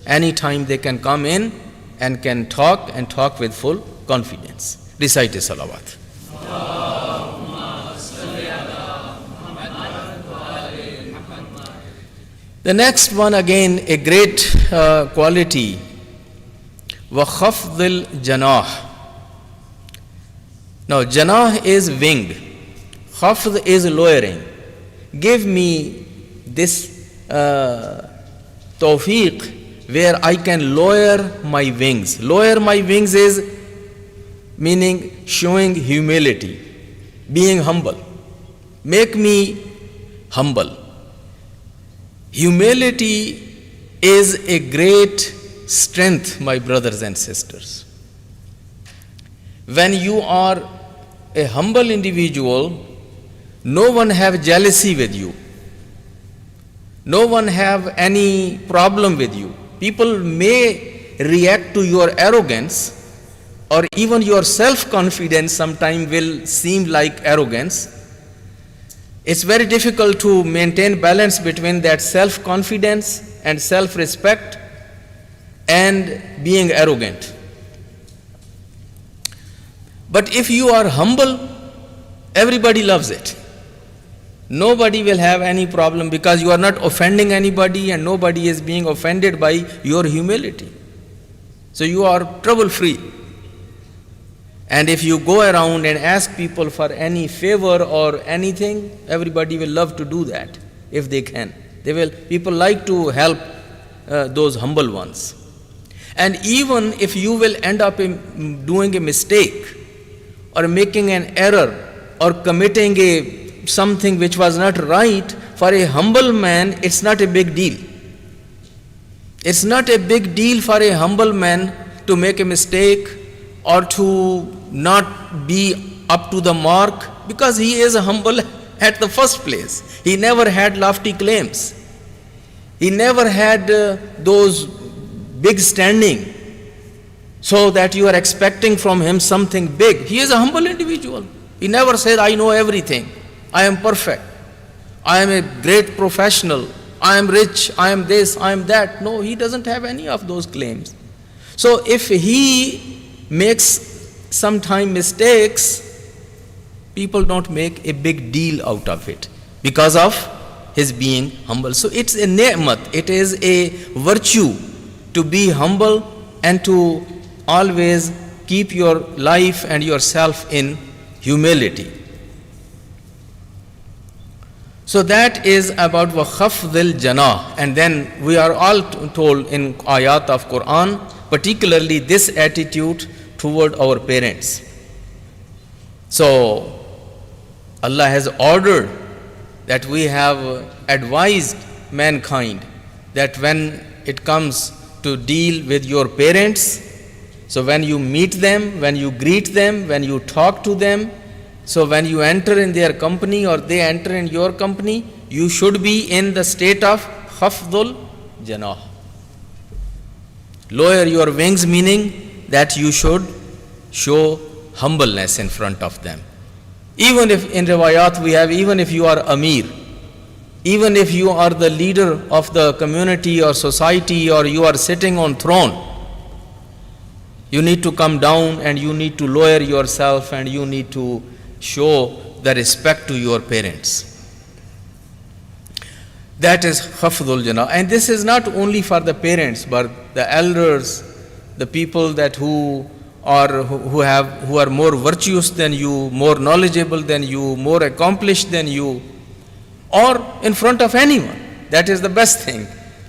Anytime they can come in and can talk and talk with full confidence. Recite a salawat. The next one, again a great quality, وَخَفْضِ الْجَنَاحِ. Now janah is wing, khafd is lowering. Give me this tawfiq where I can lower my wings. Lower my wings is meaning showing humility, being humble. Make me humble. Humility is a great strength, my brothers and sisters. When you are a humble individual, no one have jealousy with you. No one have any problem with you. People may react to your arrogance, or even your self-confidence sometimes will seem like arrogance. It's very difficult to maintain balance between that self-confidence and self-respect and being arrogant. But if you are humble, everybody loves it. Nobody will have any problem because you are not offending anybody and nobody is being offended by your humility. So you are trouble-free. And if you go around and ask people for any favor or anything, everybody will love to do that if they can. People like to help those humble ones. And even if you will end up doing a mistake or making an error or committing something which was not right, for a humble man, it's not a big deal. It's not a big deal for a humble man to make a mistake or to not be up to the mark, because he is humble at the first place. He never had lofty claims. He never had those big standing so that you are expecting from him something big. He is a humble individual. He never said, I know everything. I am perfect. I am a great professional. I am rich. I am this. I am that. No, he doesn't have any of those claims. So if he makes sometimes mistakes, people don't make a big deal out of it because of his being humble. So it's a ni'mat. It is a virtue to be humble and to always keep your life and yourself in humility. So that is about وَخَفْضِ الْجَنَاحِ. And then we are all told in ayat of Quran, particularly this attitude toward our parents. So Allah has ordered that we have advised mankind that when it comes to deal with your parents, so when you meet them, when you greet them, when you talk to them, so when you enter in their company or they enter in your company, you should be in the state of khafdul janah. Lower your wings, meaning that you should show humbleness in front of them. Even if in riwayat we have, even if you are Amir, even if you are the leader of the community or society, or you are sitting on throne, you need to come down and you need to lower yourself and you need to show the respect to your parents. That is khafdul janah. And this is not only for the parents, but the elders, the people that who are more virtuous than you, more knowledgeable than you, more accomplished than you, or in front of anyone. That is the best thing.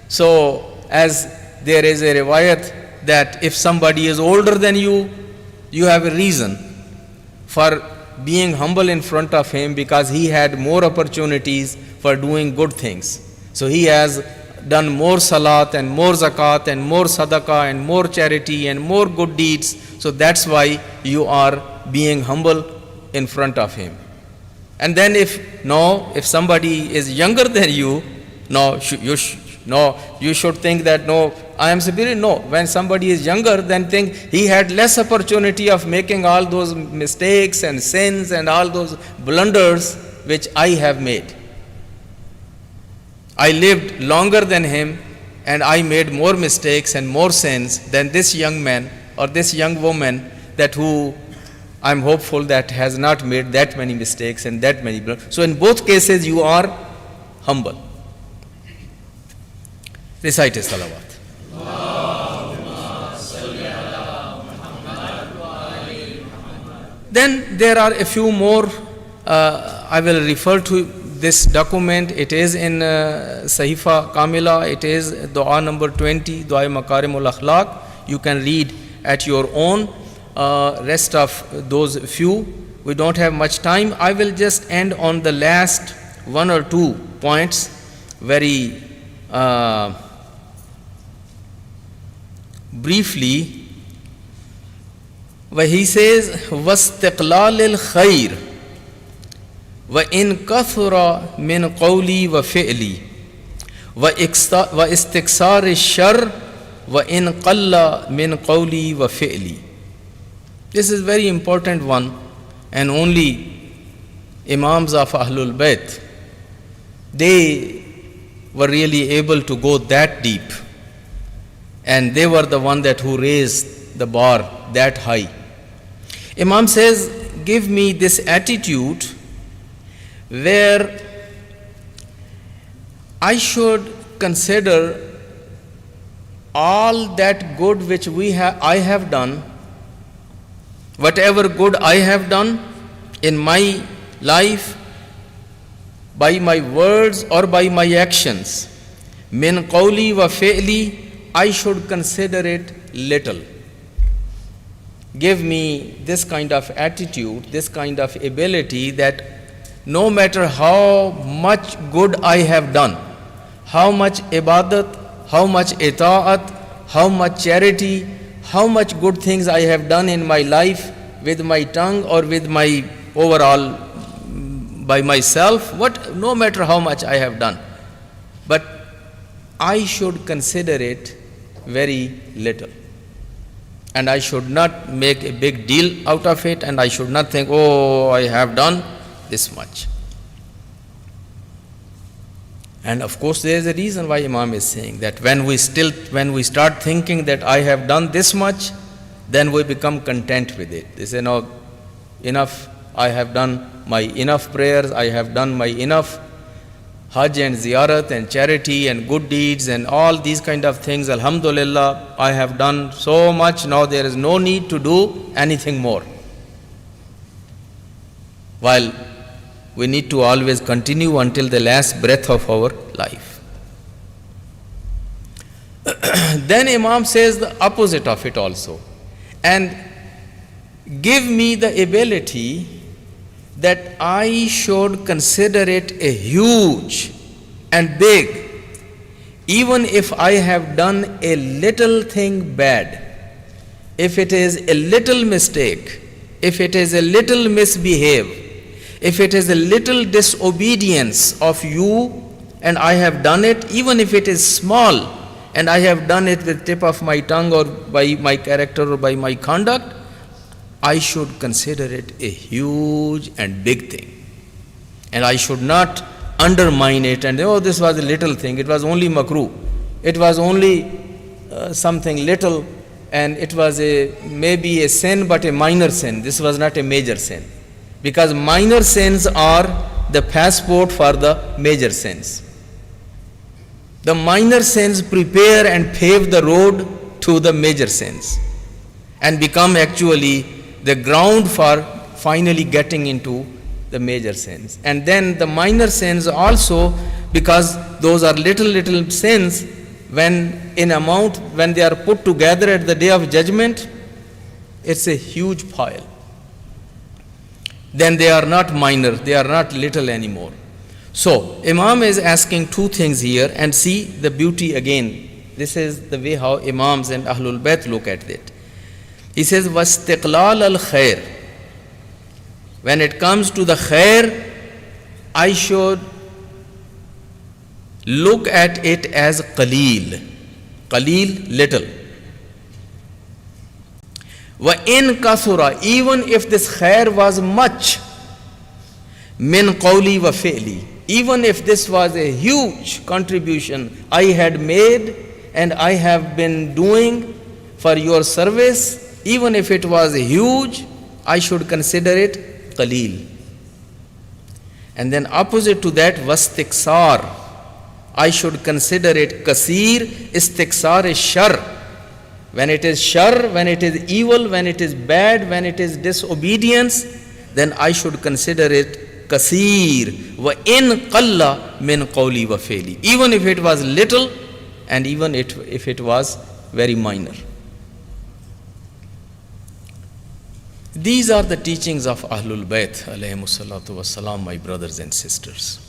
So as there is a riwayat that if somebody is older than you, you have a reason for being humble in front of him, because he had more opportunities for doing good things. So he has done more salat and more zakat and more sadaqah and more charity and more good deeds. So that's why you are being humble in front of him. And then if somebody is younger than you, you should think that no, I am superior. No, when somebody is younger, then think he had less opportunity of making all those mistakes and sins and all those blunders which I have made. I lived longer than him, and I made more mistakes and more sins than this young man or this young woman that who I'm hopeful that has not made that many mistakes and that many. So in both cases you are humble. Recite salawat. Then there are a few more. I will refer to this document. It is in Sahifa Kamila. It is dua number 20, dua Makarimul Akhlaq. You can read at your own. Rest of those few, we don't have much time. I will just end on the last one or two points very briefly. Where he says, وَاسْتِقْلَالِ الْخَيْرِ وَإِنْ كَثُرَ مِنْ قَوْلِي وَفِعْلِي وَإِسْتِكْسَارِ الشَّرِّ وَإِنْ قَلَّ مِنْ قَوْلِي وَفِعْلِي. This is very important one, and only Imams of Ahlul Bayt, they were really able to go that deep, and they were the one that who raised the bar that high. Imam says, give me this attitude where I should consider all that good which I have done, whatever good I have done in my life, by my words or by my actions, min qawli wa fi'li, I should consider it little. Give me this kind of attitude, this kind of ability that no matter how much good I have done, how much ibadat, how much ita'at, how much charity, how much good things I have done in my life with my tongue or with my overall by myself, no matter how much I have done, but I should consider it very little. And I should not make a big deal out of it, and I should not think, oh, I have done this much. And of course, there is a reason why Imam is saying that when we start thinking that I have done this much, then we become content with it. They say, no, enough, I have done my enough prayers, I have done my enough Hajj and Ziyarat and charity and good deeds and all these kind of things. Alhamdulillah, I have done so much, now there is no need to do anything more. While we need to always continue until the last breath of our life. Then Imam says the opposite of it also. And give me the ability that I should consider it a huge and big, even if I have done a little thing bad, if it is a little mistake, if it is a little misbehave, if it is a little disobedience of you and I have done it, even if it is small and I have done it with tip of my tongue or by my character or by my conduct, I should consider it a huge and big thing. And I should not undermine it and, oh, this was a little thing, it was only makruh, it was only something little, and it was maybe a sin but a minor sin, this was not a major sin. Because minor sins are the passport for the major sins. The minor sins prepare and pave the road to the major sins and become actually the ground for finally getting into the major sins. And then the minor sins also, because those are little sins, when in amount, when they are put together at the day of judgment, it's a huge pile. Then they are not minor, they are not little anymore. So Imam is asking two things here, and see the beauty again. This is the way how Imams and Ahlul Bayt look at it. He says, وَاسْتِقْلَالَ الْخَيْرِ. When it comes to the khair, I should look at it as qaleel. Qaleel, little. وَإِن كَثُرَ. Even if this khair was much, min qawli wa fi'li. Even if this was a huge contribution I had made and I have been doing for your service, even if it was huge, I should consider it qaleel. And then opposite to that, wastiksar, I should consider it kasir. Istiksar is shar. When it is shar, when it is evil, when it is bad, when it is disobedience, then I should consider it kasir. Wa in qalla min qawli wa feeli. Even if it was little, and even if it was very minor. These are the teachings of Ahlul Bayt alayhimus salatu wassalam, my brothers and sisters.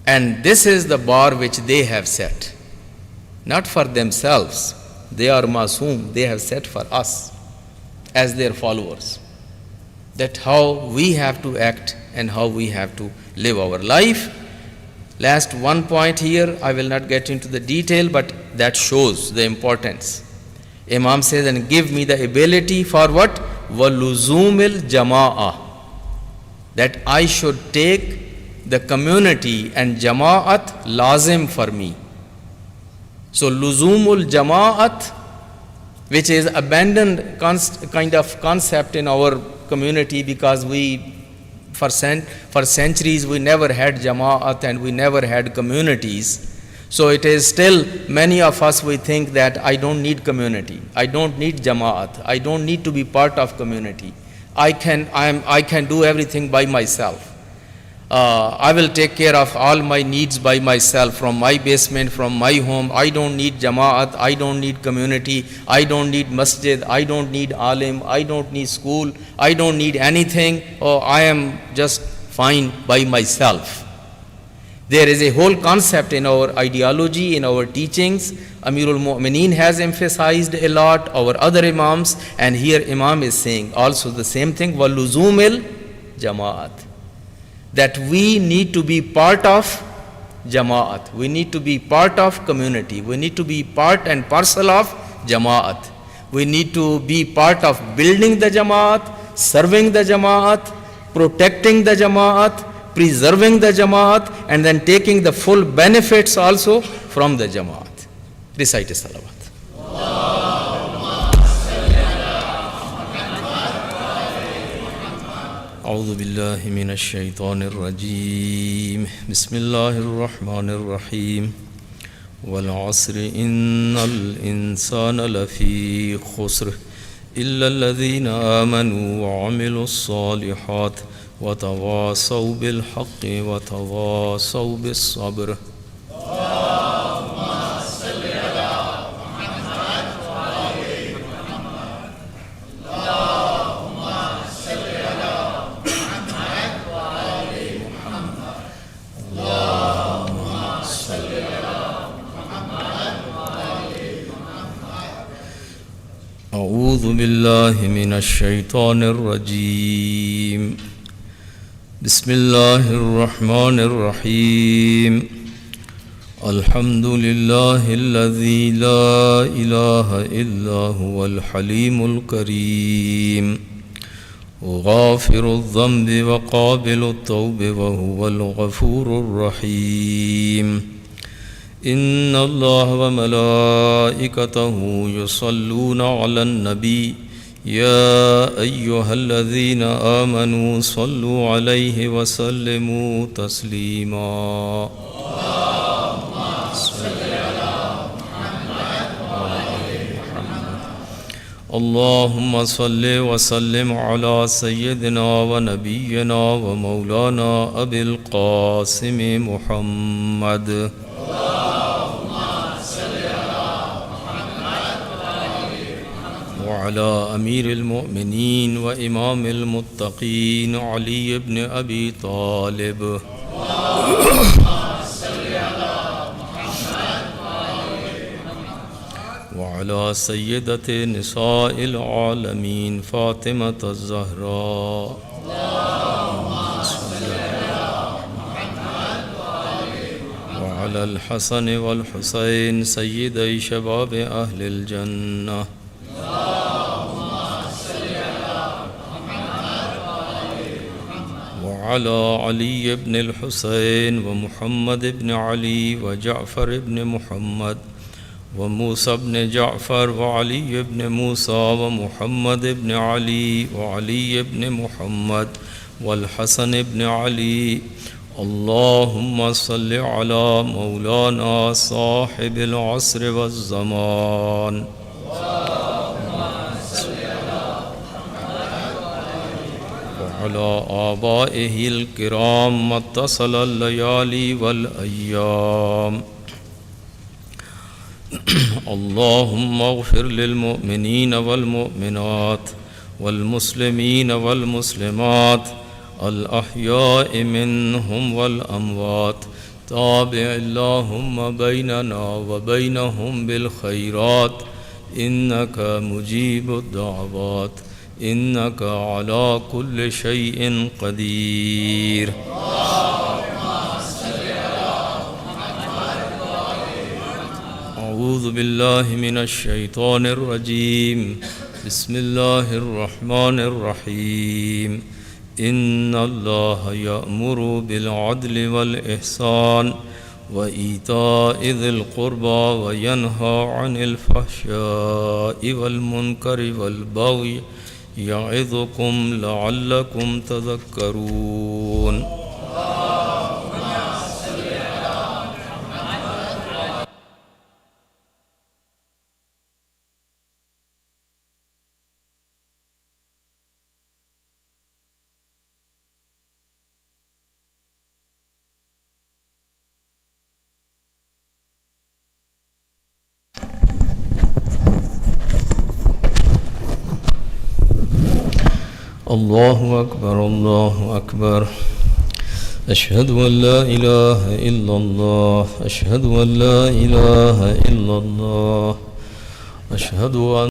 And this is the bar which they have set, not for themselves. They are masoom, they have set for us as their followers, that how we have to act and how we have to live our life. Last one point here, I will not get into the detail, but that shows the importance. Imam says, and give me the ability for what? Waluzumil jama'ah. That I should take the community and jama'at lazim for me. So luzumul jama'at, which is abandoned kind of concept in our community, because we for centuries we never had jama'at and we never had communities. So it is still, many of us, we think that I don't need community, I don't need jama'at, I don't need to be part of community. I can do everything by myself. I will take care of all my needs by myself, from my basement, from my home. I don't need jama'at, I don't need community, I don't need masjid, I don't need alim, I don't need school, I don't need anything. Oh, I am just fine by myself. There is a whole concept in our ideology, in our teachings. Amirul Mu'mineen has emphasized a lot, our other Imams, and here Imam is saying also the same thing, waluzumil jama'at. That we need to be part of jama'at, we need to be part of community, we need to be part and parcel of jama'at. We need to be part of building the jama'at, serving the jama'at, protecting the jama'at, preserving the jama'at, and then taking the full benefits also from the jama'at. Recite a salawat. أعوذ بالله من الشيطان الرجيم بسم الله الرحمن الرحيم والعصر إن الإنسان لفي خسر إلا الذين آمنوا وعملوا الصالحات وتواصوا بالحق وتواصوا بالصبر. أعوذ بالله من الشيطان الرجيم بسم الله الرحمن الرحيم الحمد لله الذي لا إله إلا هو الحليم الكريم غافر الذنب وقابل التوب وهو الغفور الرحيم إن الله وملائكته يصلون على النبي يا أيها الذين آمنوا صلوا عليه وسلموا تسليما. اللهم صل وسلم على سيدنا ونبينا ومولانا أبي القاسم محمد وعلى أمير المؤمنين وإمام المتقين علي بن أبي طالب وعلى سيدة نساء العالمين فاطمة الزهراء وعلى الحسن والحسين سيدي شباب أهل الجنة وعلى علي بن الحسين ومحمد بن علي وجعفر بن محمد وموسى بن جعفر وعلي بن موسى ومحمد بن علي وعلي بن محمد والحسن بن علي. اللهم صل على مولانا صاحب العصر والزمان وعلى آبائه الكرام ما اتصل الليالي والأيام. اللهم اغفر للمؤمنين والمؤمنات والمسلمين والمسلمات الأحياء منهم والأموات. تابع اللهم بيننا وبينهم بالخيرات إنك مجيب الدعوات إنك على كل شيء قدير. أعوذ بالله من الشيطان الرجيم. بسم الله الرحمن الرحيم. إن الله يأمر بالعدل والإحسان وإيتاء ذي القربى وينهى عن الفحشاء والمنكر والبغي يعظكم لعلكم تذكرون. الله أكبر الله أكبر. أشهد أن لا إله إلا الله أشهد أن لا إله إلا الله أشهد أن